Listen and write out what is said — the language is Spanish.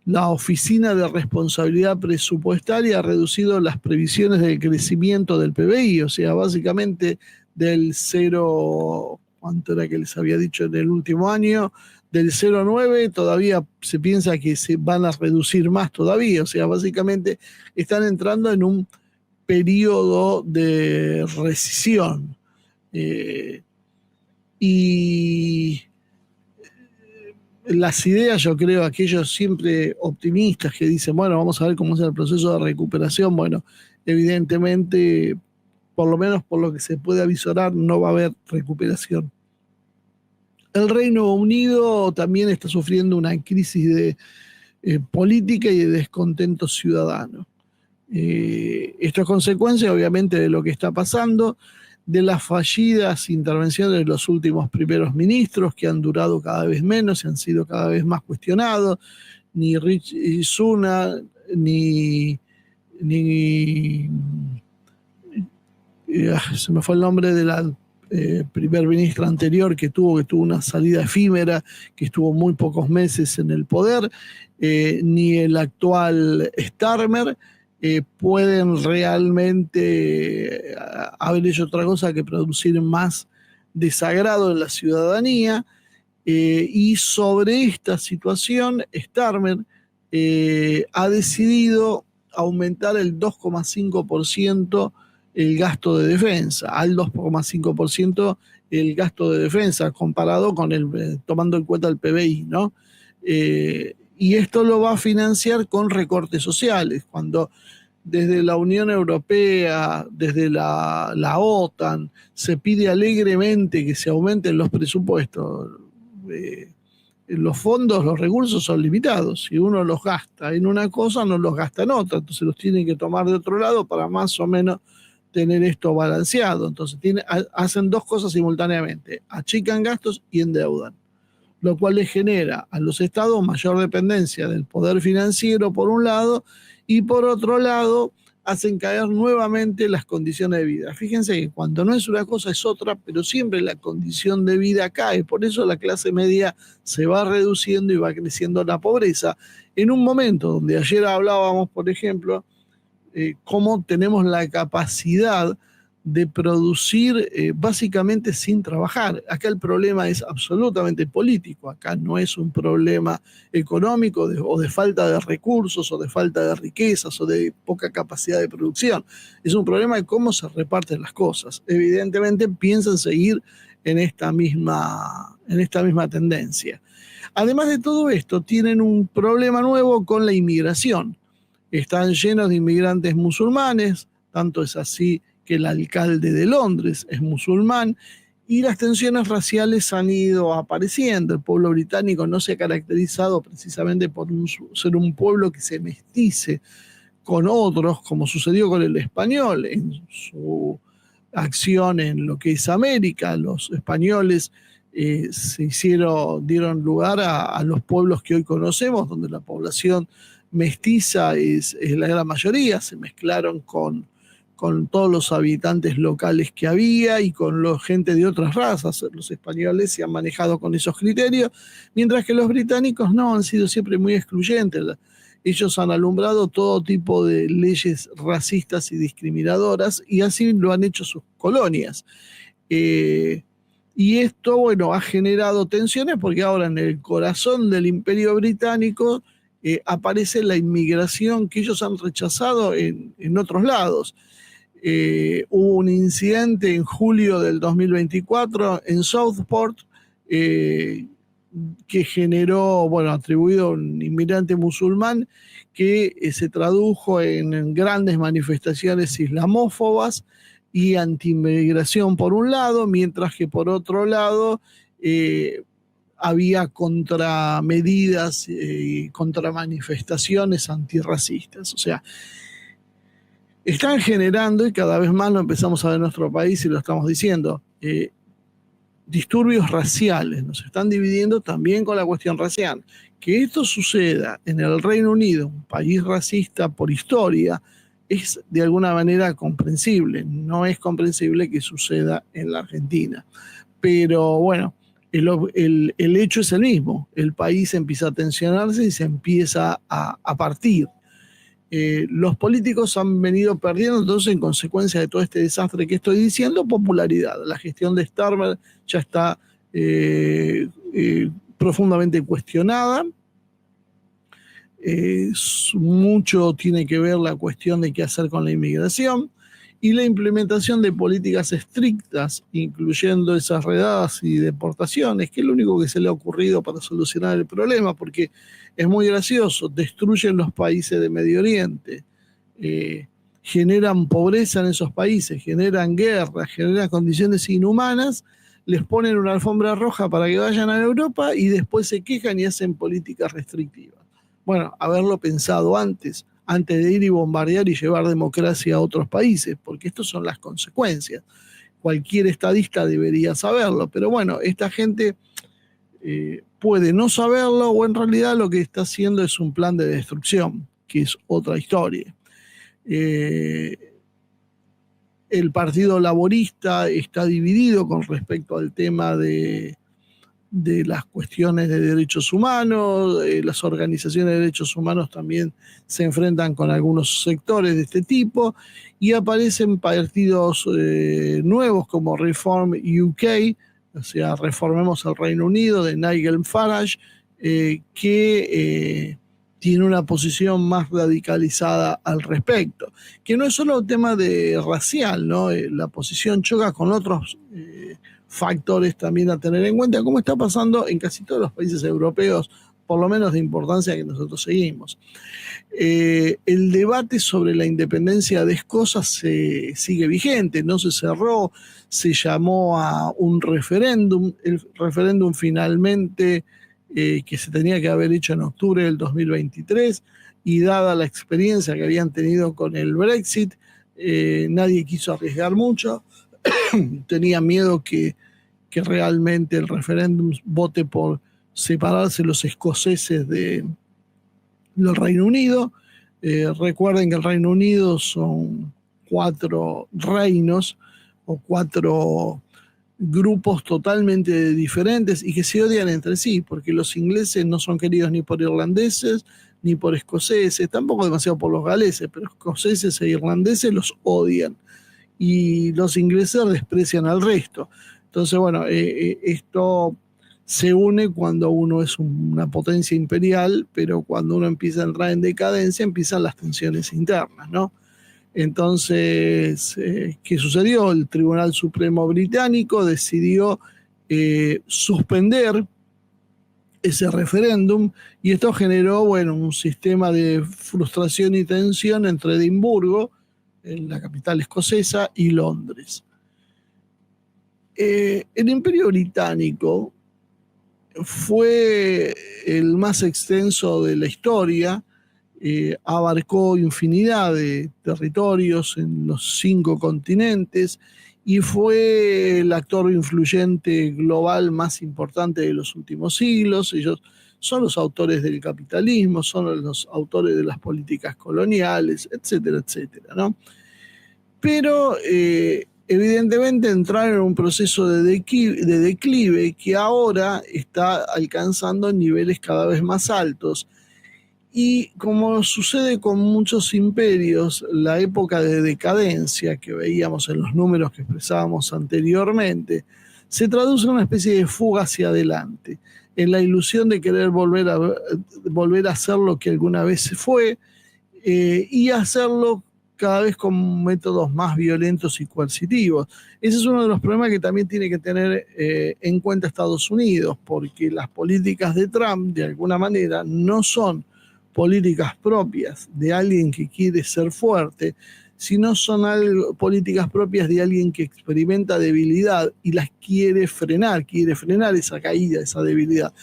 La Oficina de Responsabilidad Presupuestaria ha reducido las previsiones del crecimiento del PBI, o sea, básicamente del 0, ¿cuánto era que les había dicho en el último año? Del 0,9 todavía se piensa que se van a reducir más todavía, o sea, básicamente están entrando en un periodo de recesión. Eh, y las ideas, yo creo, aquellos siempre optimistas que dicen, bueno, vamos a ver cómo es el proceso de recuperación, bueno, evidentemente, por lo menos por lo que se puede avisorar, no va a haber recuperación. El Reino Unido también está sufriendo una crisis de política y de descontento ciudadano. Esto es consecuencia, obviamente, de lo que está pasando, de las fallidas intervenciones de los últimos primeros ministros, que han durado cada vez menos y han sido cada vez más cuestionados. Ni Rishi Sunak, ni se me fue el nombre de la primer ministra anterior que tuvo una salida efímera, que estuvo muy pocos meses en el poder, ni el actual Starmer, pueden realmente haber hecho otra cosa que producir más desagrado en la ciudadanía. Y sobre esta situación, Starmer ha decidido aumentar el 2,5% el gasto de defensa, al 2,5% el gasto de defensa, comparado con tomando en cuenta el PBI, ¿no? Y esto lo va a financiar con recortes sociales, cuando desde la Unión Europea, desde la OTAN, se pide alegremente que se aumenten los presupuestos. Los fondos, los recursos son limitados. Si uno los gasta en una cosa, no los gasta en otra. Entonces los tienen que tomar de otro lado para más o menos tener esto balanceado. Entonces hacen dos cosas simultáneamente: achican gastos y endeudan, lo cual les genera a los estados mayor dependencia del poder financiero por un lado, y por otro lado hacen caer nuevamente las condiciones de vida. Fíjense que cuando no es una cosa es otra, pero siempre la condición de vida cae. Por eso la clase media se va reduciendo y va creciendo la pobreza. En un momento donde ayer hablábamos, por ejemplo, cómo tenemos la capacidad de producir básicamente sin trabajar. Acá el problema es absolutamente político, acá no es un problema económico o de falta de recursos o de falta de riquezas o de poca capacidad de producción. Es un problema de cómo se reparten las cosas. Evidentemente piensan seguir en esta misma tendencia. Además de todo esto, tienen un problema nuevo con la inmigración. Están llenos de inmigrantes musulmanes, tanto es así que el alcalde de Londres es musulmán, y las tensiones raciales han ido apareciendo. El pueblo británico no se ha caracterizado precisamente por ser un pueblo que se mestice con otros, como sucedió con el español en su acción en lo que es América. Los españoles dieron lugar a los pueblos que hoy conocemos, donde la población mestiza es la gran mayoría, se mezclaron con todos los habitantes locales que había y con gente de otras razas. Los españoles se han manejado con esos criterios, mientras que los británicos no, han sido siempre muy excluyentes. Ellos han alumbrado todo tipo de leyes racistas y discriminadoras, y así lo han hecho sus colonias. Y esto, bueno, ha generado tensiones porque ahora en el corazón del Imperio Británico aparece la inmigración que ellos han rechazado en otros lados. Hubo un incidente en julio del 2024 en Southport que generó, bueno, atribuido a un inmigrante musulmán, que se tradujo en grandes manifestaciones islamófobas y anti-inmigración por un lado, mientras que por otro lado había contramedidas y contramanifestaciones antirracistas. O sea, están generando, y cada vez más lo empezamos a ver en nuestro país y lo estamos diciendo, disturbios raciales. Nos están dividiendo también con la cuestión racial. Que esto suceda en el Reino Unido, un país racista por historia, es de alguna manera comprensible. No es comprensible que suceda en la Argentina. Pero bueno, el hecho es el mismo. El país empieza a tensionarse y se empieza a partir. Los políticos han venido perdiendo, entonces, en consecuencia de todo este desastre que estoy diciendo, popularidad. La gestión de Starmer ya está profundamente cuestionada. Mucho tiene que ver la cuestión de qué hacer con la inmigración y la implementación de políticas estrictas, incluyendo esas redadas y deportaciones, que es lo único que se le ha ocurrido para solucionar el problema, porque es muy gracioso, destruyen los países de Medio Oriente, generan pobreza en esos países, generan guerras, generan condiciones inhumanas, les ponen una alfombra roja para que vayan a Europa y después se quejan y hacen políticas restrictivas. Bueno, haberlo pensado antes de ir y bombardear y llevar democracia a otros países, porque estas son las consecuencias. Cualquier estadista debería saberlo, pero bueno, esta gente puede no saberlo o en realidad lo que está haciendo es un plan de destrucción, que es otra historia. El Partido Laborista está dividido con respecto al tema de las cuestiones de derechos humanos. Las organizaciones de derechos humanos también se enfrentan con algunos sectores de este tipo y aparecen partidos nuevos como Reform UK, o sea, Reformemos el Reino Unido, de Nigel Farage, que tiene una posición más radicalizada al respecto, que no es solo un tema de racial, ¿no? La posición choca con otros factores también a tener en cuenta, como está pasando en casi todos los países europeos, por lo menos de importancia que nosotros seguimos. El debate sobre la independencia de Escocia sigue vigente, no se cerró, se llamó a un referéndum. El referéndum finalmente, que se tenía que haber hecho en octubre del 2023, y dada la experiencia que habían tenido con el Brexit, nadie quiso arriesgar mucho. Tenía miedo que realmente el referéndum vote por separarse los escoceses del Reino Unido. Recuerden que el Reino Unido son 4 reinos o 4 grupos totalmente diferentes y que se odian entre sí, porque los ingleses no son queridos ni por irlandeses ni por escoceses, tampoco demasiado por los galeses, pero escoceses e irlandeses los odian y los ingleses desprecian al resto. Entonces, bueno, esto se une cuando uno es una potencia imperial, pero cuando uno empieza a entrar en decadencia, empiezan las tensiones internas, ¿no? Entonces, ¿qué sucedió? El Tribunal Supremo Británico decidió suspender ese referéndum y esto generó, bueno, un sistema de frustración y tensión entre Edimburgo, en la capital escocesa, y Londres. El Imperio Británico fue el más extenso de la historia, abarcó infinidad de territorios en los 5 continentes y fue el actor influyente global más importante de los últimos siglos. Ellos son los autores del capitalismo, son los autores de las políticas coloniales, etcétera, etcétera, ¿no? Pero evidentemente entraron en un proceso de declive que ahora está alcanzando niveles cada vez más altos. Y como sucede con muchos imperios, la época de decadencia que veíamos en los números que expresábamos anteriormente, se traduce en una especie de fuga hacia adelante, en la ilusión de querer volver a hacer lo que alguna vez se fue, y hacerlo cada vez con métodos más violentos y coercitivos. Ese es uno de los problemas que también tiene que tener en cuenta Estados Unidos, porque las políticas de Trump, de alguna manera, no son políticas propias de alguien que quiere ser fuerte, sino son políticas propias de alguien que experimenta debilidad y las quiere frenar esa caída, esa debilidad.